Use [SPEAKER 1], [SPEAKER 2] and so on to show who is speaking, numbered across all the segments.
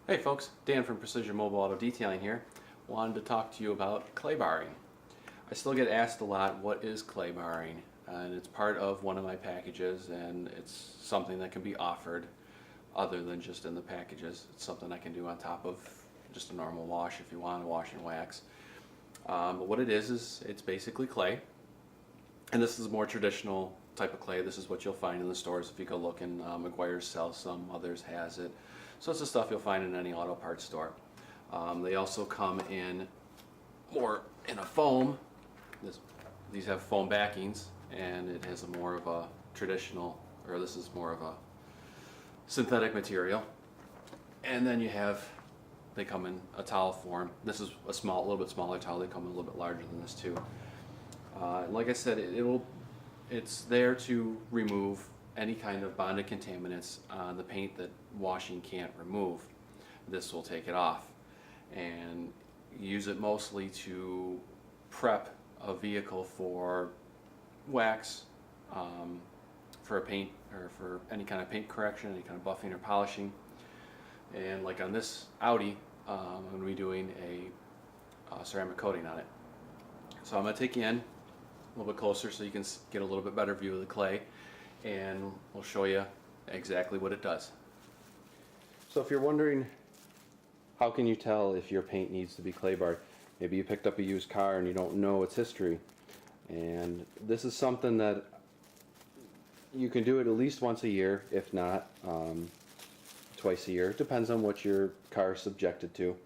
[SPEAKER 1] Hey folks, Dan from Precision Mobile Auto Detailing here. Wanted to talk to you about clay barring. I still get asked a lot, what is clay barring? And it's part of one of my packages, and it's something that can be offered other than just in the packages. It's something I can do on top of just a normal wash if you want to wash and wax. But what it is it's basically clay. And this is a more traditional type of clay. This is what you'll find in the stores if you go looking. McGuire's sells some, others has it. So it's the stuff you'll find in any auto parts store. They also come in more in a foam. These have foam backings, and it has a more of a traditional, or this is more of a synthetic material. And then they come in a towel form. This is a little bit smaller towel. They come in a little bit larger than this too. Like I said, it's there to remove any kind of bonded contaminants on the paint that washing can't remove. This will take it off, and use it mostly to prep a vehicle for wax, for a paint, or for any kind of paint correction, any kind of buffing or polishing. And like on this Audi, I'm going to be doing a ceramic coating on it. So I'm going to take you in a little bit closer so you can get a little bit better view of the clay, and we'll show you exactly what it does. So if you're wondering, how can you tell if your paint needs to be clay barred? Maybe you picked up a used car and you don't know its history. And this is something that you can do it at least once a year, if not twice a year. It depends on what your car is subjected to,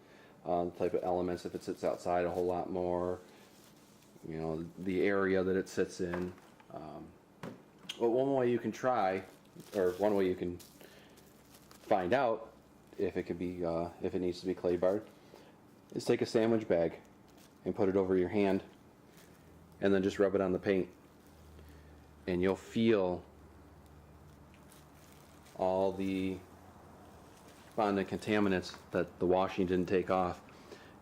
[SPEAKER 1] the type of elements, if it sits outside a whole lot more, you know, the area that it sits in. But one way you can try, or one way you can find out if it could be, if it needs to be clay barred, is take a sandwich bag and put it over your hand, and then just rub it on the paint, and you'll feel all the bonded contaminants that the washing didn't take off.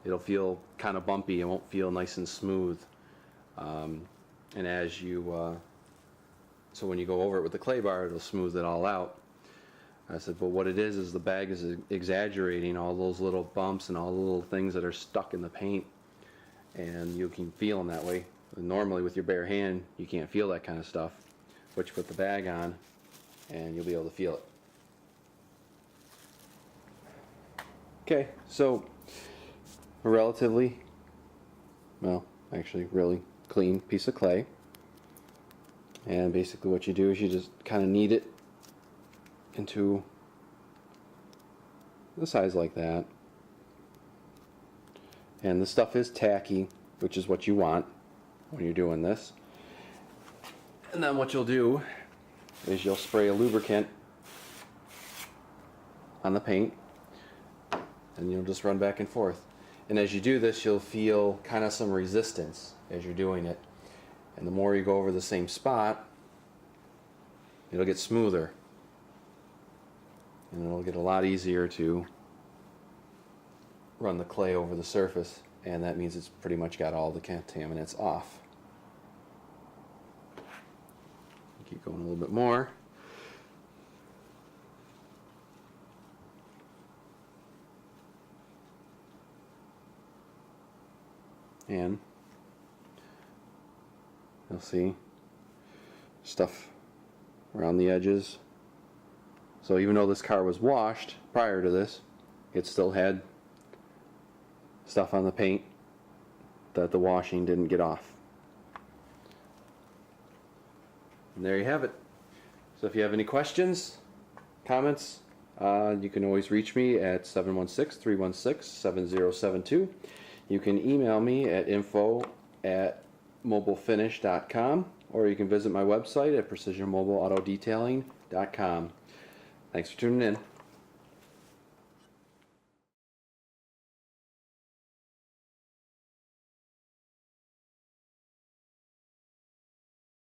[SPEAKER 1] It'll feel kind of bumpy. It won't feel nice and smooth. And as you so when you go over it with the clay bar, it'll smooth it all out. I said, but what it is the bag is exaggerating all those little bumps and all the little things that are stuck in the paint, and you can feel them that way. Normally with your bare hand you can't feel that kind of stuff, but you put the bag on and you'll be able to feel it. Okay, so a relatively, well, actually really clean piece of clay. And basically what you do is you just kind of knead it into the size like that. And the stuff is tacky, which is what you want when you're doing this. And then what you'll do is you'll spray a lubricant on the paint, and you'll just run back and forth. And as you do this, you'll feel kind of some resistance as you're doing it. And the more you go over the same spot, it'll get smoother. And it'll get a lot easier to run the clay over the surface. And that means it's pretty much got all the contaminants off. Keep going a little bit more. And you'll see stuff around the edges. So even though this car was washed prior to this, it still had stuff on the paint that the washing didn't get off. And there you have it. So if you have any questions, comments, you can always reach me at 716-316-7072. You can email me at info@mobilefinish.com, or you can visit my website at precisionmobileautodetailing.com. Thanks for tuning in.